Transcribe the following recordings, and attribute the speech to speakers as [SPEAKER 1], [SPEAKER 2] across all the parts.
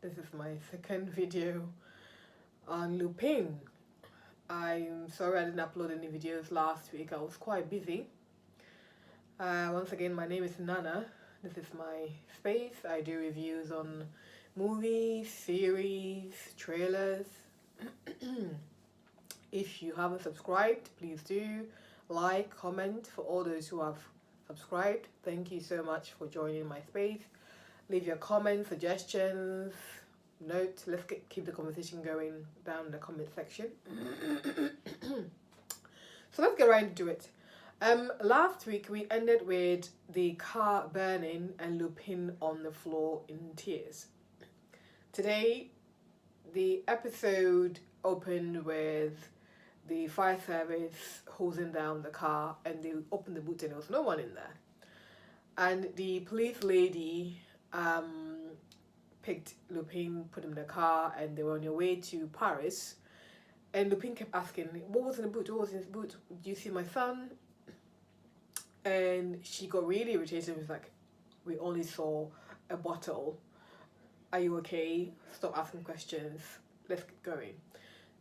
[SPEAKER 1] This is my second video on Lupin. I'm sorry I didn't upload any videos last week. I was quite busy. Once again, my name is Nana. This is my space. I do reviews on movies, series, trailers. If you haven't subscribed, please do like, comment. For all those who have subscribed, thank you so much for joining my space. Leave your comments, suggestions, notes. Let's keep the conversation going down in the comment section. So let's get right into it. Last week we ended with the car burning and Lupin on the floor in tears. Today, the episode opened with the fire service hosing down the car, and they opened the boot and there was no one in there. And the police lady picked Lupin, put him in the car, and they were on their way to Paris. And Lupin kept asking, what was in the boot? What was in the boot? Do you see my son? And she got really irritated and was like, we only saw a bottle. Are you okay? Stop asking questions. Let's get going.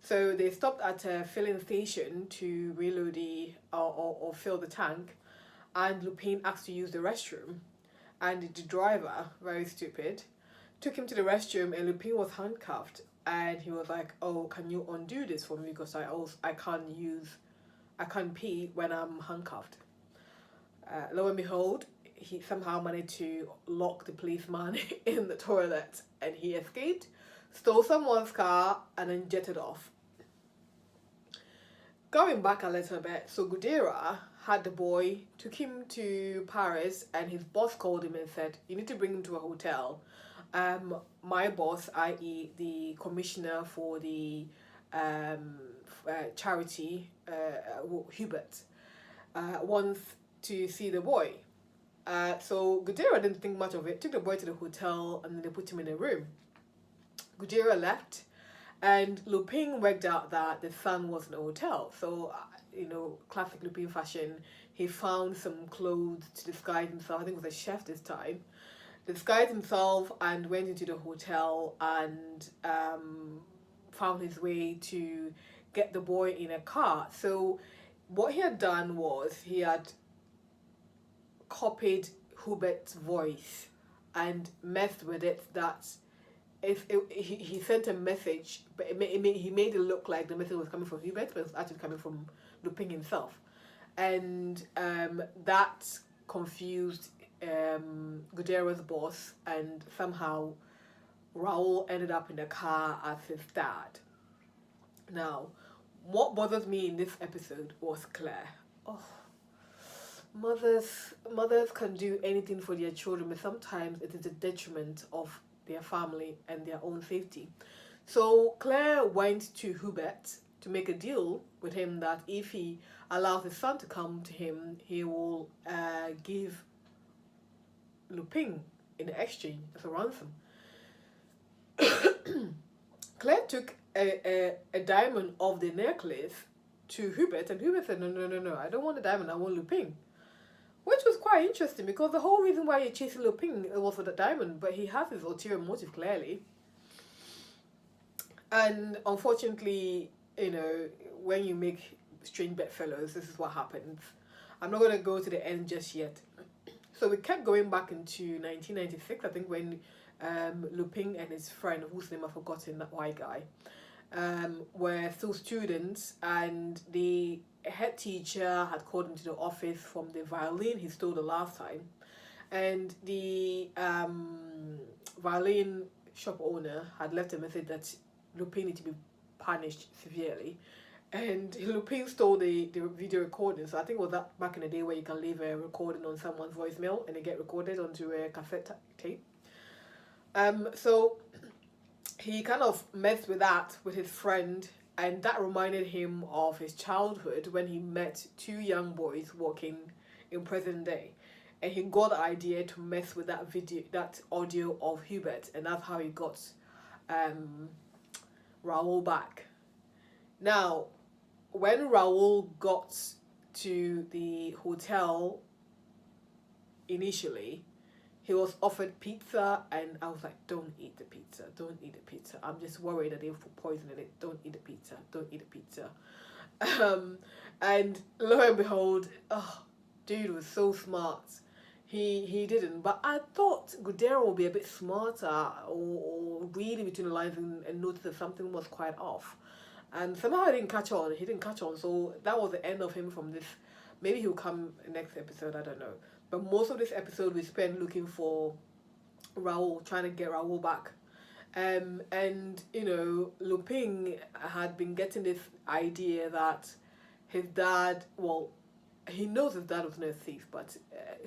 [SPEAKER 1] So they stopped at a filling station to reload or fill the tank, and Lupin asked to use the restroom. And the driver, very stupid, took him to the restroom, and Lupin was handcuffed. And he was like, "Oh, can you undo this for me, because I can't pee when I'm handcuffed." Lo and behold, he somehow managed to lock the policeman in the toilet, and he escaped, stole someone's car, and then jetted off. Going back a little bit, so Gudera had the boy, took him to Paris, and his boss called him and said, "You need to bring him to a hotel. My boss, i.e. the commissioner for the charity, Hubert, wants to see the boy." So Gudera didn't think much of it, took the boy to the hotel, and then they put him in a room. Gudera left, and Lupin worked out that the son was in a hotel. So, classic Lupin fashion, he found some clothes to disguise himself. I think it was a chef this time. Disguised himself and went into the hotel and found his way to get the boy in a car. So what he had done was he had copied Hubert's voice and messed with it. That he sent a message, but he made it look like the message was coming from Hubert, but it was actually coming from Lupin himself. And that confused Gudera's boss, and somehow Raoul ended up in the car as his dad. Now, what bothers me in this episode was Claire. Oh, mothers can do anything for their children, but sometimes it is a detriment of their family and their own safety. So Claire went to Hubert to make a deal with him that if he allows his son to come to him, he will give Lupin in exchange as a ransom. Claire took a diamond off the necklace to Hubert, and Hubert said, no, I don't want the diamond, I want Lupin. Which was quite interesting, because the whole reason why you're chasing Lupin was for the diamond, but he has his ulterior motive clearly. And unfortunately, when you make strange bedfellows, this is what happens. I'm not going to go to the end just yet. So we kept going back into 1996, I think, when Lupin and his friend, whose name I've forgotten, that white guy, were still students, and the head teacher had called him to the office from the violin he stole the last time, and the violin shop owner had left a message that Lupin needed to be punished severely, and Lupin stole the video recording. So I think it was that back in the day where you can leave a recording on someone's voicemail and it get recorded onto a cassette tape. So he kind of messed with that with his friend, and that reminded him of his childhood when he met two young boys walking in present day, and he got the idea to mess with that audio of Hubert, and that's how he got Raoul back. Now, when Raoul got to the hotel initially, he was offered pizza, and I was like, don't eat the pizza, don't eat the pizza. I'm just worried that they've put poison in it. Don't eat the pizza, don't eat the pizza. And lo and behold, oh, dude was so smart. He didn't, but I thought Gudero would be a bit smarter, or reading between the lines, and notice that something was quite off. And somehow he didn't catch on. He didn't catch on, so that was the end of him from this. Maybe he'll come next episode, I don't know. But most of this episode we spent looking for Raoul, trying to get Raoul back. And you know, Lupin had been getting this idea that his dad, well, he knows his dad was no thief, but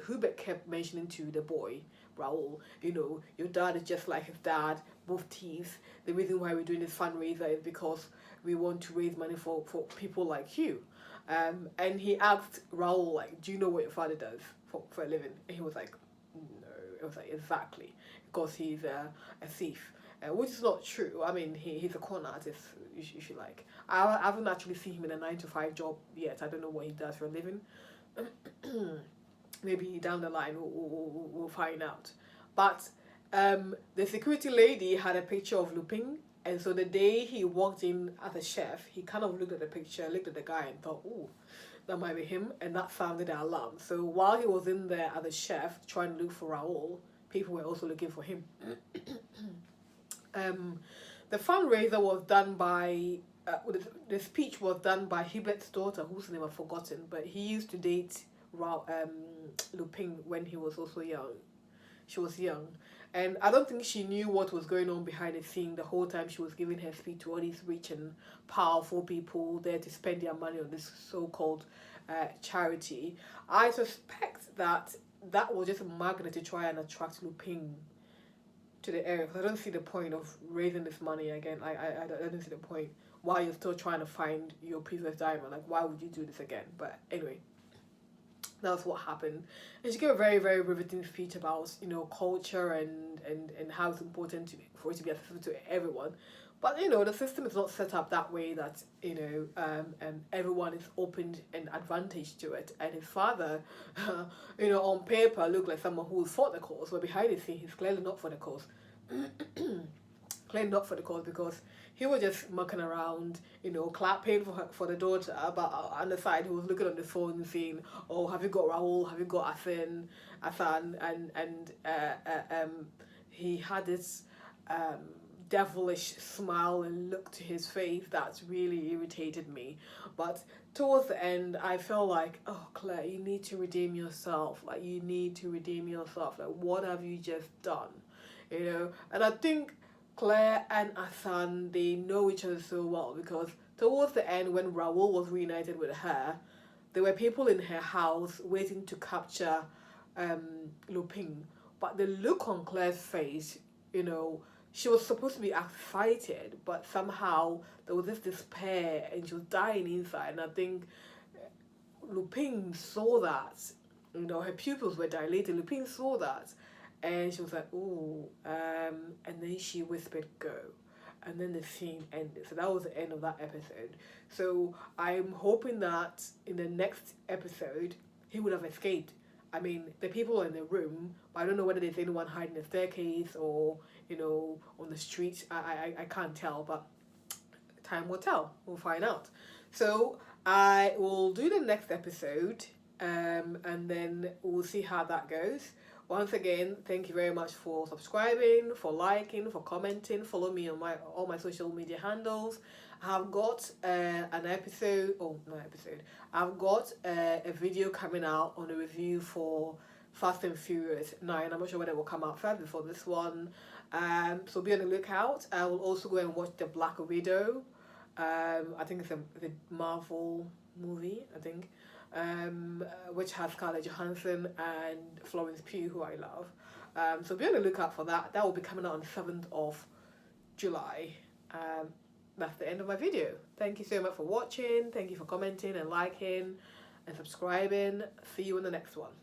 [SPEAKER 1] Hubert kept mentioning to the boy, Raoul, you know, your dad is just like his dad, both thieves. The reason why we're doing this fundraiser is because we want to raise money for people like you. And he asked Raoul, like, do you know what your father does for a living? And he was like, no. It was like, exactly, because he's a thief. Which is not true. I mean, he's a con artist, if you like. I haven't actually seen him in a 9-to-5 job yet. I don't know what he does for a living. Maybe down the line we'll find out. But the security lady had a picture of Lupin, and so the day he walked in as a chef, he kind of looked at the picture, looked at the guy, and thought, "Ooh, that might be him," and that sounded the alarm. So while he was in there as a chef trying to look for Raoul, people were also looking for him. The fundraiser was done by, the speech was done by Hubert's daughter, whose name I've forgotten, but he used to date Lupin when he was also young. She was young. And I don't think she knew what was going on behind the scene the whole time she was giving her speech to all these rich and powerful people there to spend their money on this so-called charity. I suspect that was just a magnet to try and attract Lupin to the area, because I don't see the point of raising this money again. I don't see the point while you're still trying to find your previous diamond. Like, why would you do this again? But anyway, that's what happened. And she gave a very, very riveting speech about, you know, culture and how it's important for it to be accessible to everyone. But, you know, the system is not set up that way that, you know, everyone is opened and advantaged to it. And his father, you know, on paper looked like someone who fought the cause, but behind the scenes, he's clearly not for the cause. Clearly not for the cause, because he was just mucking around, you know, clapping for the daughter, but on the side he was looking on the phone and saying, "Oh, have you got Raoul? Have you got Asan?" And he had this devilish smile and look to his face that really irritated me. But towards the end, I felt like, oh, Claire, you need to redeem yourself. Like, you need to redeem yourself. Like, what have you just done? You know, and I think Claire and Asan, they know each other so well, because towards the end, when Raoul was reunited with her, there were people in her house waiting to capture Lupin. But the look on Claire's face, you know, she was supposed to be excited, but somehow there was this despair and she was dying inside. And I think Lupin saw that, you know, her pupils were dilated. Lupin saw that, and she was like, "Ooh," and then she whispered, "Go." And then the scene ended. So that was the end of that episode. So I'm hoping that in the next episode, he would have escaped. I mean, the people are in the room, but I don't know whether there's anyone hiding the staircase or, you know, on the street. I can't tell, but time will tell. We'll find out. So I will do the next episode, and then we'll see how that goes. Once again, thank you very much for subscribing, for liking, for commenting. Follow me on all my social media handles. I've got I've got a video coming out on a review for Fast and Furious 9. I'm not sure whether it will come out first before this one. So be on the lookout. I will also go and watch the Black Widow. I think it's a Marvel movie, I think. Which has Scarlett Johansson and Florence Pugh, who I love. So be on the lookout for that. That will be coming out on the 7th of July. That's the end of my video. Thank you so much for watching. Thank you for commenting and liking and subscribing. See you in the next one.